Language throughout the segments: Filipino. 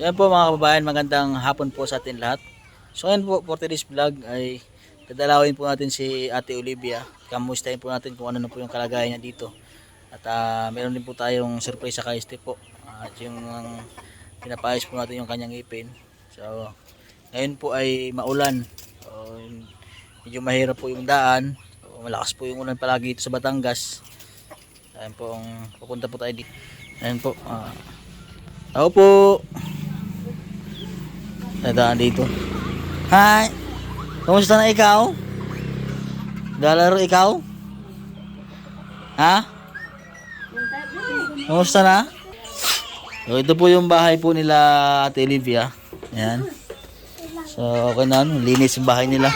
yan po mga kababayan, magandang hapon po sa atin lahat. So ngayon po, for today's vlog ay dadalawin po natin si Ate Olivia. Kamustahin po natin kung ano na po yung kalagayan niya dito. At meron din po tayong surprise sa kay Steve po. At yung pinapayos po natin yung kanyang ipin. So ngayon po ay maulan. So, medyo mahirap po yung daan. So, malakas po yung ulan palagi dito sa Batangas. Ayan po, pupunta po tayo dito. Ayan po. Ako po. Nadaan dito. Hi! Kamusta na ikaw? Galaro ikaw? Ha? Kamusta na? So, ito po yung bahay po nila Ate Olivia. Ayan. So, okay na. Linis yung bahay nila.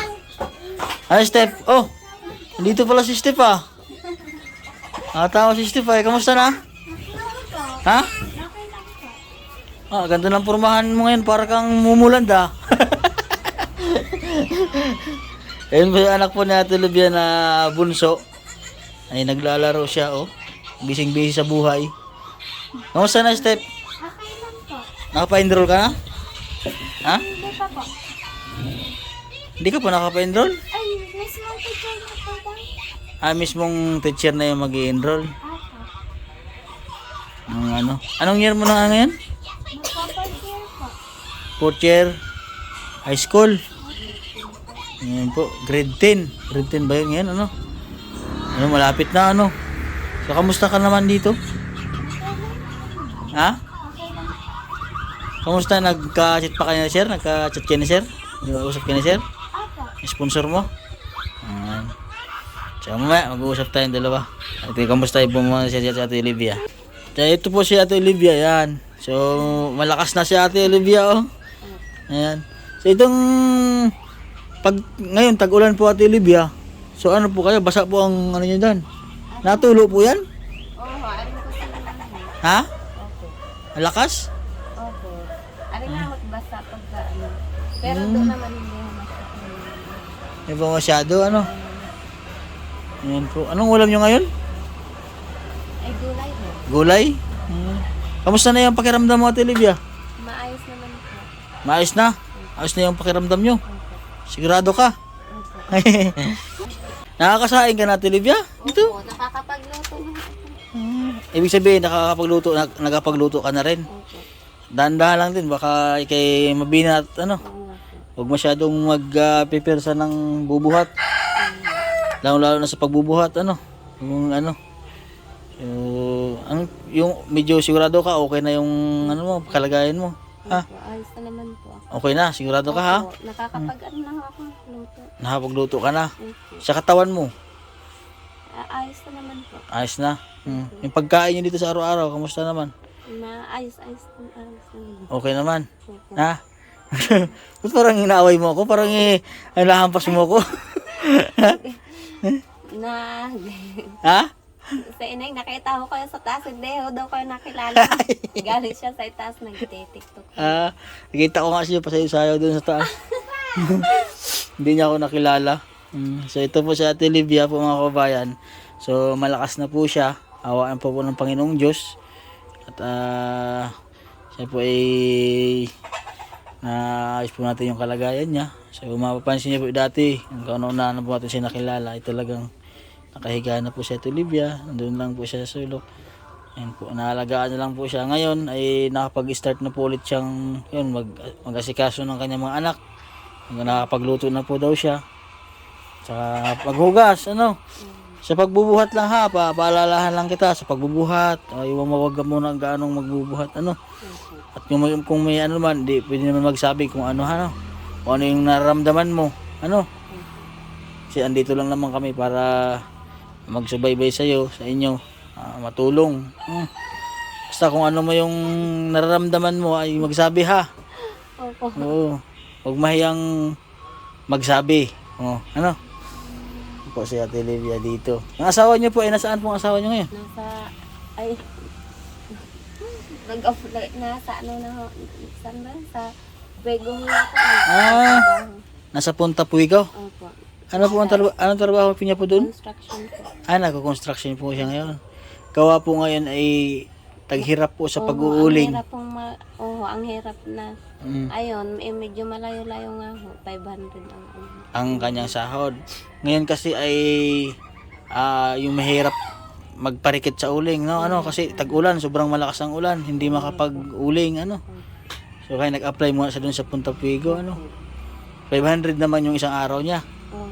Hi, Steph. Oh! Dito pala si Steph ah. Tama si Steph ay. Kamusta na? Ha? Ganda ng pormahan mo ngayon. Para kang mumulad ah. Ayun po yung anak po ni Ate Olivia na bunso. Ay naglalaro siya oh. Bising-busy sa buhay. Kamusta na Steph? Okay lang po. Nakapa-enroll ka na? Ha? Hindi pa po. Hindi ka pa nakapa-enroll? Ay, mismo teacher na po daw. Mismong teacher na yung mag-i-enroll. Ako. Anong year mo na ngayon? Magpapag-year po. 4th year high school. Ngayon po, grade 10. Grade 10 ba yun ngayon? Malapit na So, kamusta ka naman dito? Ha? Kamusta? Nagka-chat pa kayo na sir? Nagka-chat kayo na sir? Nag-uusap kayo na sir? Ako. Sponsor mo? So, mamaya, mag-uusap tayong dalawa. Ate, kamusta po muna siya si Ate Olivia? So, ito po si Ate Olivia, yan. So, malakas na si Ate Olivia, oh. Ayan. So, itong ngayon, tag-ulan po Ate Olivia. So, ano po kayo? Basa po ang ano nyo dyan? Natulo po yan? Oo, aring ko sila naman. Ha? Opo. Malakas? Opo. Aring nga magbasa pagka ano. Pero doon naman hindi masyadong. Hindi po masyado, Ayan po. Anong ulam nyo ngayon? Ay, gulay mo. Gulay? Kamusta na yung pakiramdam mo Ate Olivia? Maayos naman po. Maayos na? Ayos na yung pakiramdam nyo? Opo. Sigurado ka? Opo. Nakakasain ka na Ate Olivia? Ito? Opo, nakakapagluto na ako. Ibig sabihin, nakakapagluto ka na rin. Opo. Dahan-dahan lang din, baka ikay mabinat, Oo nga po. huwag masyadong mag-prepare ng bubuhat. Lalo na sa pagbubuhat, yung yung medyo sigurado ka, okay na yung kalagayan mo. Ha? Opo, ayos na naman po ako. Okay na, sigurado ka ha? Opo, nakakapag-ano na ako luto. Nakapagluto ka na. Opo. Sa katawan mo, Ayos na naman po. ayos na. Yung pagkain nyo dito sa araw-araw, kamusta naman? Ayos naman. Okay naman. Opo. Ha? Ba't parang inaaway mo ako? Parang nahampas mo ako. Na, Ha? sa inay, nakita ko kayo sa taas, hindi ho daw kayo nakilala. Galing siya sa taas, nag-tiktok. Nakita ko nga siya, pasayo-sayo dun sa taas. Hindi niya ako nakilala. So ito po si Ate Olivia po mga kabayan. So malakas na po siya. Awaan po ng Panginoong Diyos. At siya po ay naayos po natin yung kalagayan niya. So mapapansin niyo po dati, kung kauna na po natin siya nakilala, ay talagang nakahiga na po si Ate Olivia. Nandun lang po siya sa sulok. Ayan po, naalagaan na lang po siya. Ngayon ay nakapag-start na po ulit siyang mag-asikaso ng kanyang mga anak. Nakapagluto na po daw siya. Saka paghugas, sa pagbubuhat lang ha, paalalahan lang kita sa pagbubuhat. Iwan mawag ka muna gaanong magbubuhat, At kung may man, di pwede naman magsabi kung kung ano yung nararamdaman mo, Kasi andito lang naman kami para magsubaybay sa inyo, matulong. Basta kung ano mo yung nararamdaman mo ay magsabi ha. Opo. Oo. Huwag mahiyang magsabi. Po si Ate Olivia dito. Ang asawa niyo po ay nasaan po ang asawa niyo ngayon? Nasa saan ba? Sa Bego nga po. Nasa Punta Puigaw. Opo. Anong trabaho niya po doon? Construction po. Nagko-construction po siya ngayon. Gawa po ngayon ay taghirap po sa pag-uuling. Ang hirap pong ho, ang hirap na. Ayun, medyo malayo-layo nga ho, 500 ang ano. Ang kanyang sahod. Ngayon kasi ay yung mahirap magparikit sa uling, no? Ano, kasi tag-ulan, sobrang malakas ang ulan, hindi makapag-uling, ano. So kaya nag-apply muna siya dun sa Punta Puigo, ano. 500 naman yung isang araw niya. Oo.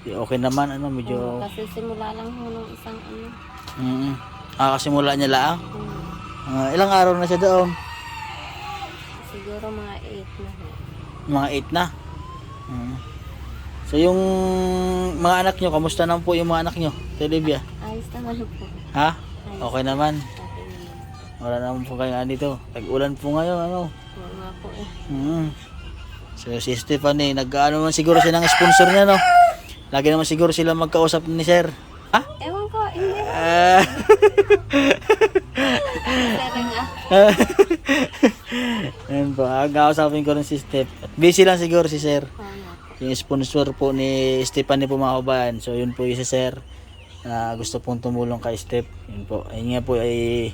Di okay naman, ano, Oo, medyo kasi simula lang ho nung isang ano. kasimula niya lang. Oo. Ilang araw na siya doon? Siguro mga 8 na ho. Mga 8 na. So yung mga anak nyo, kamusta naman po yung mga anak nyo? Olivia? Ayos naman po. Ha? Okay naman. Okay naman. Wala naman po kayo dito. Tag-ulan po ngayon, ano? Oo nga po eh. So si Stephanie, nag-ano man siguro siya ng sponsor niya, no? Lagi naman siguro sila magkausap ni Sir. Ha? Ewan ko, hindi. Pero nga. Ayan po, kausapin ko rin si Steph. Busy lang siguro si Sir. Oo nga. Yung sponsor po ni Stephanie po mga kabayan. So yun po yung si Sir na gusto pong tumulong kay Steph. Yun po. Ayun nga po ay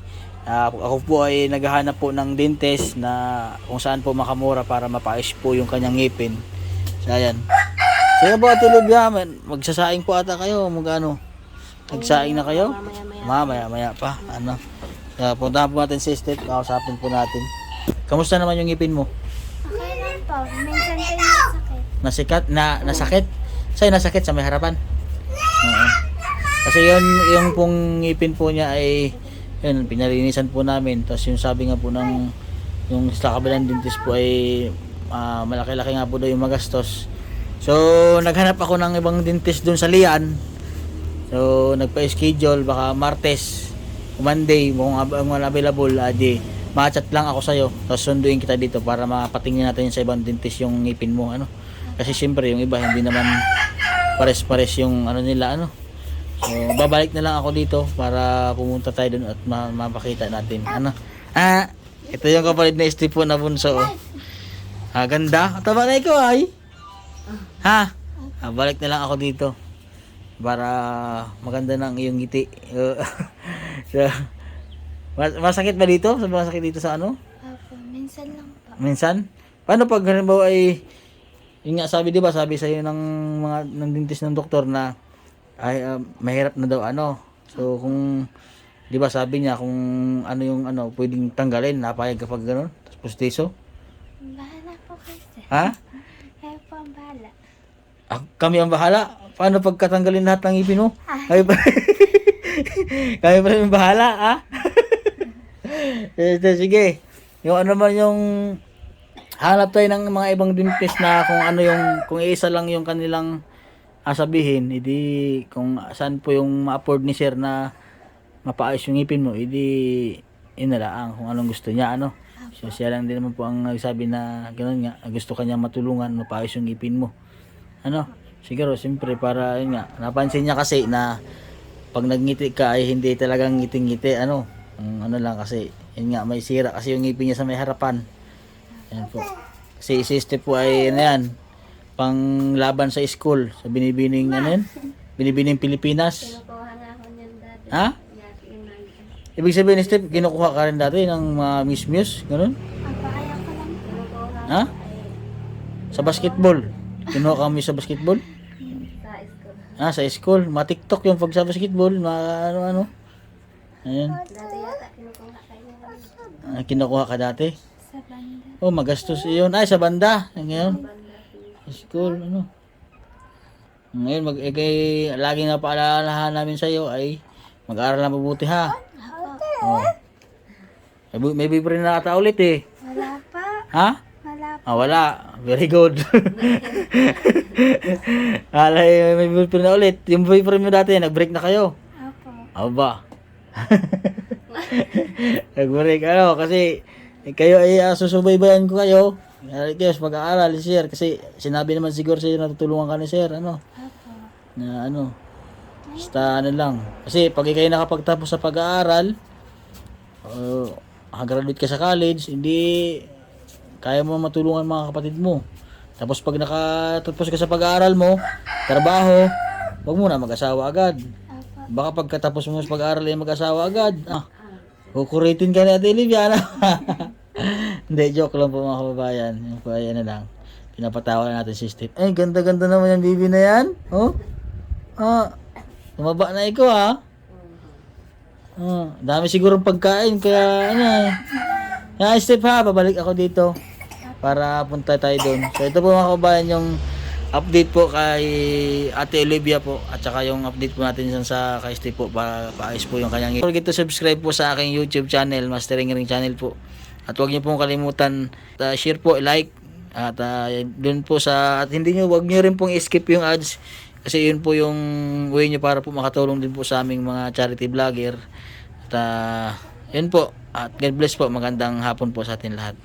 ako po ay naghahanap po ng dentist na kung saan po makamura para mapaayos po yung kanyang ngipin. So ayan. Sige po Ate Olivia, magsasaing po ata kayo. Magano? Nagsaing na kayo? Maya pa. Ano? Puntahan po natin si Steph. Kausapin po natin. Kamusta naman yung ngipin mo? Okay lang po. Minsan kayo nasakit. Nasakit? Sa'yo nasakit sa may harapan? Oo. Kasi yung pong ngipin po niya ay yun, pinalinisan po namin. Tapos yung sabi nga po ng yung sa kabilang dentist po ay malaki-laki nga po daw yung magastos. So naghanap ako ng ibang dentist dun sa Lian. So nagpa-schedule baka Martes, Monday kung available, di ma-chat lang ako sa'yo. Tapos sunduin kita dito para mapatingin natin sa ibang dentist yung ngipin mo, ano. Kasi siyempre yung iba hindi naman pares-pares yung ano nila, ano. So babalik na lang ako dito para pumunta tayo dun at mapakita natin, ano. Ito yung kapalit na Steve po na bunso, oh. Ganda. Tama na ikaw ay. Ha? Balik na lang ako dito para maganda na ang iyong ngiti. So, masakit ba dito? Masakit dito sa ano? Opo, minsan lang po. Minsan? Paano pag halimbawa ay yun nga sabi, di ba, sabi sa iyo ng dentist ng doktor na ay mahirap na daw ano. So kung di ba sabi niya kung ano yung ano pwedeng tanggalin, napayag kapag gano'n, tapos pustiso? Bahala po kasi. Ha? Kayo po ang bahala. Kami ang bahala. Paano pagkatanggalin lahat ng ngipin mo? Kami pa kami pa rin ang bahala, ha? Sige. Yung ano man yung hanap tayo ng mga ibang dentist na kung ano yung kung isa lang yung kanilang sabihin, edi kung saan po yung ma-afford ni Sir na mapaayos yung ngipin mo, edi inalaang kung anong gusto niya, ano. So siya lang din naman po ang nagsabi na gano'n nga, gusto kanya matulungan mapaayos yung ngipin mo, ano. Siguro siyempre para yun nga, napansin niya kasi na pag nagngiti ka ay hindi talagang ngiting-ngiti, ano. Ano lang kasi yun nga, may sira kasi yung ngipin niya sa may harapan. Yan po. Kasi si Steve po ay ano yan, pang laban sa school, sa binibining ano yan? Binibining Pilipinas. Kinukuha nga ako niyan dati. Ha? Ibig sabihin, Steve, kinukuha ka rin dati ng mga miss-miss, ganun? Opo, ayaw ko lang po. Kinukuha Ha? Sa basketball. Kinuha kami sa basketball? sa school. Sa school. Ma-TikTok yung pag sa basketball, ano. Ayan. Dati yata kinukuha kayo. Kinukuha ka dati. Sa banda. Oh, magastos yun. Ay, sa banda. Ngayon. Sa school, ano. Ngayon, lagi na paalalahan namin sa'yo ay mag-aaral na mabuti, ha? Oh. May bibili na ata ulit, eh. Wala pa. Ha? Wala pa. Wala. Very good. Alay, may bibili na ulit. Yung boyfriend mo dati, nag-break na kayo. Opo. Aba. Nag-break, ano, kasi kayo ay susubaybayan ko kayo. Kayo sa pag-aaral, Sir. Kasi sinabi naman siguro sa'yo na tutulungan ka ni Sir, ano. Opo. Na ano. Basta ano lang. Kasi pag kayo nakapagtapos sa pag-aaral, graduate ka sa college, hindi kaya mo matulungan mga kapatid mo. Tapos pag nakatapos ka sa pag-aaral mo, trabaho, wag mo na mag-asawa agad. Opo. Baka pagkatapos mo sa pag-aaral ay mag-asawa agad. Kukuritin ka ni Ate Olivia. Hindi, joke lang po mga kababayan. Yung po ay ano lang. Pinapatawa lang natin si Steve. Ay, ganda-ganda naman yung bibi na yan. Oh. Ah. Tumaba na ikaw ah. Dami sigurong pagkain kaya ano eh. Kaya Steve ha, babalik ako dito para punta tayo doon. So ito po mga kababayan yung update po kay Ate Olivia po at saka yung update po natin dyan sa kay Steve po para paayos po yung kanyang. Don't forget to subscribe po sa aking YouTube channel, Mastering Ring channel po. At huwag niyo pong kalimutan share po, like at dun po sa at wag niyo rin pong skip yung ads kasi yun po yung way niyo para po makatulong din po sa aming mga charity vlogger. At yun po. At God bless po. Magandang hapon po sa atin lahat.